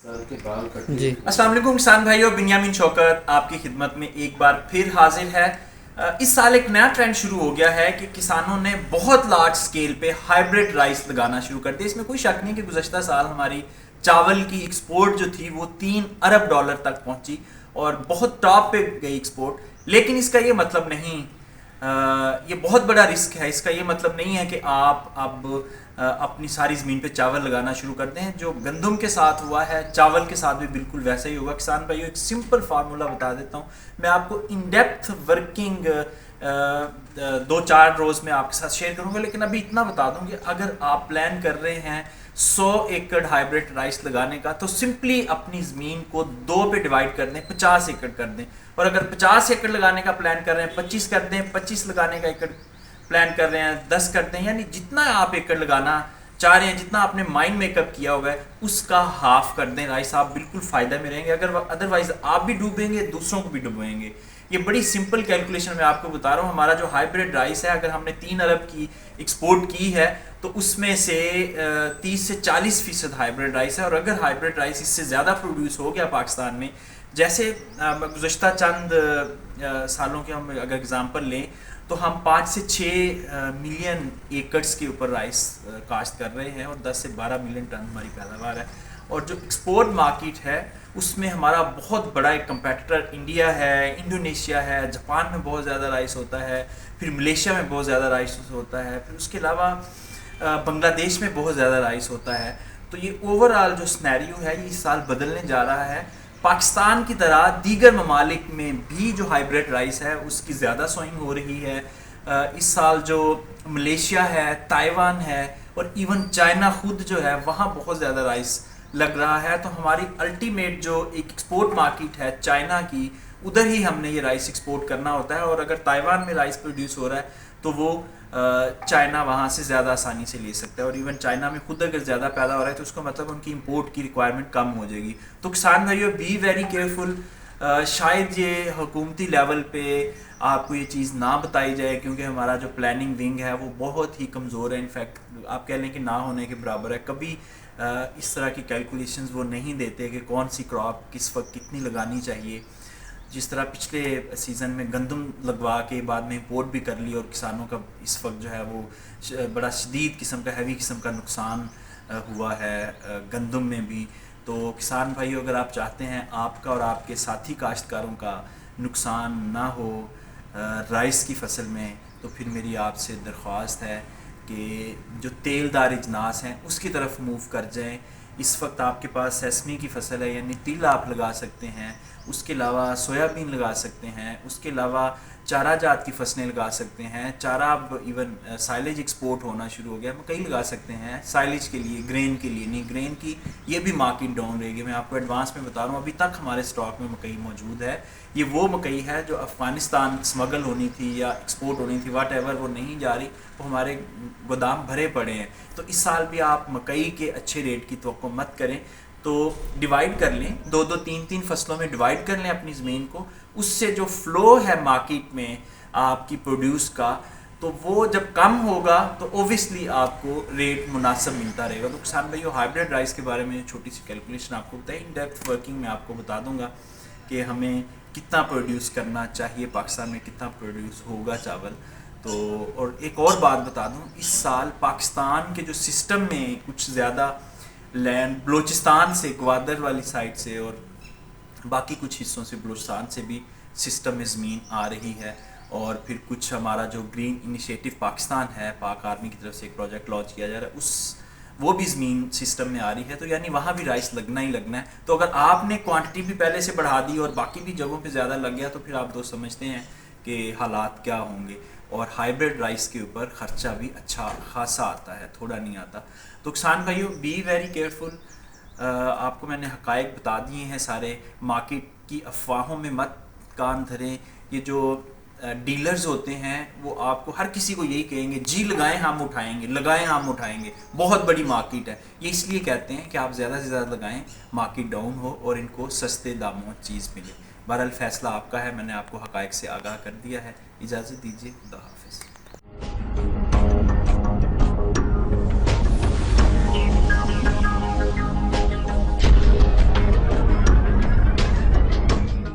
जी। अस्सलाम वालेकुम किसान भाइयों, बिन्यामीन शौकत आपकी खिदमत में एक बार फिर हाजिर है। इस साल एक नया ट्रेंड शुरू हो गया है कि किसानों ने बहुत लार्ज स्केल पे हाइब्रिड राइस लगाना शुरू कर दिया। इसमें कोई शक नहीं कि गुज़श्ता साल हमारी चावल की एक्सपोर्ट जो थी वो $3 अरब तक पहुंची और बहुत टॉप पे गई एक्सपोर्ट। लेकिन इसका ये मतलब नहीं, ये बहुत बड़ा रिस्क है। इसका ये मतलब नहीं है कि आप अब अपनी सारी ज़मीन पे चावल लगाना शुरू कर दें। जो गंदम के साथ हुआ है, चावल के साथ भी बिल्कुल वैसा ही होगा। किसान भाइयों, एक सिंपल फार्मूला बता देता हूँ। मैं आपको इन डेप्थ वर्किंग 2-4 रोज़ में आपके साथ शेयर करूँगा, लेकिन अभी इतना बता दूँ कि अगर आप प्लान कर रहे हैं 100 एकड़ हाइब्रिड राइस लगाने का, तो सिंपली अपनी ज़मीन को 2 पे डिवाइड कर दें, 50 एकड़ कर दें। और अगर 50 एकड़ लगाने का प्लान कर रहे हैं 25 कर दें, 25 लगाने का एकड़ प्लान कर रहे हैं 10 कर दें। यानी जितना आप एकड़ लगाना चाह रहे हैं, जितना आपने माइंड मेकअप किया हुआ है, उसका हाफ कर दें। राइस आप बिल्कुल फ़ायदा में रहेंगे। अगर अदरवाइज आप भी डूबेंगे, दूसरों को भी डूबेंगे। ये बड़ी सिंपल कैलकुलेशन मैं आपको बता रहा हूँ। हमारा जो हाइब्रिड राइस है, अगर हमने 3 अरब की एक्सपोर्ट की है, तो उसमें से 30 से 40% हाइब्रिड राइस है। और अगर हाइब्रिड राइस इससे ज़्यादा प्रोड्यूस हो गया पाकिस्तान में, जैसे गुज़श्ता चंद सालों के हम अगर एग्ज़ाम्पल लें, तो हम 5 से 6 मिलियन एकड़्स के ऊपर राइस काश्त कर रहे हैं और 10 से 12 मिलियन टन हमारी पैदावार है। और जो एक्सपोर्ट मार्केट है, उसमें हमारा बहुत बड़ा एक कंपेटिटर इंडिया है, इंडोनेशिया है, जापान में बहुत ज़्यादा राइस होता है, फिर मलेशिया में बहुत ज़्यादा राइस होता है, फिर उसके अलावा बांग्लादेश में बहुत ज़्यादा राइस होता है। तो ये ओवरऑल जो स्नैरियो है, ये इस साल बदलने जा रहा है। पाकिस्तान की तरह दीगर ममालिक में भी जो हाइब्रिड राइस है उसकी ज़्यादा सोइंग हो रही है। इस साल जो मलेशिया है, ताइवान है और इवन चाइना खुद जो है, वहाँ बहुत ज़्यादा राइस लग रहा है। तो हमारी अल्टीमेट जो एक एक्सपोर्ट मार्केट है चाइना की, उधर ही हमने ये राइस एक्सपोर्ट करना होता है। और अगर ताइवान में राइस प्रोड्यूस हो रहा है, तो वो चाइना वहाँ से ज़्यादा आसानी से ले सकता है। और इवन चाइना में खुद अगर ज़्यादा पैदा हो रहा है, तो उसका मतलब उनकी इंपोर्ट की रिक्वायरमेंट कम हो जाएगी। तो किसान भाइयों, बी वेरी केयरफुल। शायद ये हुकूमती लेवल पे आपको ये चीज़ ना बताई जाए, क्योंकि हमारा जो प्लानिंग विंग है वो बहुत ही कमज़ोर है। इनफैक्ट आप कह लें कि ना होने के बराबर है। कभी इस तरह की कैलकुलेशंस वो नहीं देते कि कौन सी क्रॉप किस वक्त कितनी लगानी चाहिए। जिस तरह पिछले सीज़न में गंदम लगवा के बाद में इंपोर्ट भी कर ली, और किसानों का इस वक्त जो है वो बड़ा शदीद किस्म का, हैवी किस्म का नुकसान हुआ है गंदम में भी। तो किसान भाई, अगर आप चाहते हैं आपका और आपके साथी काश्तकारों का नुकसान ना हो राइस की फसल में, तो फिर मेरी आपसे दरख्वास्त है कि जो तेलदार अजनास हैं उसकी तरफ मूव कर जाएं। इस वक्त आपके पास सेसमी की फसल है, यानी तिल आप लगा सकते हैं। उसके अलावा सोयाबीन लगा सकते हैं। उसके अलावा चारा जात की फसलें लगा सकते हैं। चारा अब इवन साइलेज एक्सपोर्ट होना शुरू हो गया, मकई लगा सकते हैं साइलेज के लिए, ग्रेन के लिए नहीं। ग्रेन की ये भी मार्केट डाउन रहेगी, मैं आपको एडवांस में बता रहा हूँ। अभी तक हमारे स्टॉक में मकई मौजूद है। ये वो मकई है जो अफ़गानिस्तान स्मगल होनी थी या एक्सपोर्ट होनी थी, वाट एवर, वो नहीं जा रही, वो हमारे गोदाम भरे पड़े हैं। तो इस साल भी आप मकई के अच्छे रेट की तवक्को मत करें। तो डिवाइड कर लें, 2-2, 3-3 फसलों में डिवाइड कर लें अपनी ज़मीन को। उससे जो फ़्लो है मार्केट में आपकी प्रोड्यूस का, तो वो जब कम होगा तो ओबियसली आपको रेट मुनासिब मिलता रहेगा। तो किसान भाइयों, हाइब्रिड राइस के बारे में छोटी सी कैलकुलेशन आपको बताई। इन डेप्थ वर्किंग में आपको बता दूंगा कि हमें कितना प्रोड्यूस करना चाहिए, पाकिस्तान में कितना प्रोड्यूस होगा चावल। तो और एक और बात बता दूं, इस साल पाकिस्तान के जो सिस्टम में कुछ ज़्यादा लैंड बलूचिस्तान से, ग्वादर वाली साइड से और बाकी कुछ हिस्सों से, बलूचिस्तान से भी सिस्टम में ज़मीन आ रही है। और फिर कुछ हमारा जो ग्रीन इनिशिएटिव पाकिस्तान है, पाक आर्मी की तरफ से एक प्रोजेक्ट लॉन्च किया जा रहा है, उस वो भी ज़मीन सिस्टम में आ रही है। तो यानी वहाँ भी राइस लगना ही लगना है। तो अगर आपने क्वांटिटी भी पहले से बढ़ा दी और बाकी भी जगहों पे ज़्यादा लग गया, तो फिर आप दोस्त समझते हैं कि हालात क्या होंगे। और हाइब्रिड राइस के ऊपर ख़र्चा भी अच्छा खासा आता है, थोड़ा नहीं आता। तो किसान भाइयों, बी वेरी केयरफुल। आपको मैंने हकायक बता दिए हैं सारे। मार्केट की अफवाहों में मत कान धरें। ये जो डीलर्स होते हैं, वो आपको हर किसी को यही कहेंगे, जी लगाएं हम उठाएंगे, लगाएं हम उठाएंगे, बहुत बड़ी मार्केट है। ये इसलिए कहते हैं कि आप ज़्यादा से ज़्यादा लगाएं, मार्केट डाउन हो और इनको सस्ते दामों चीज़ मिले। बहरहाल फ़ैसला आपका है, मैंने आपको हकायक से आगाह कर दिया है। इजाज़त दीजिए, खुदा हाफ़िज़।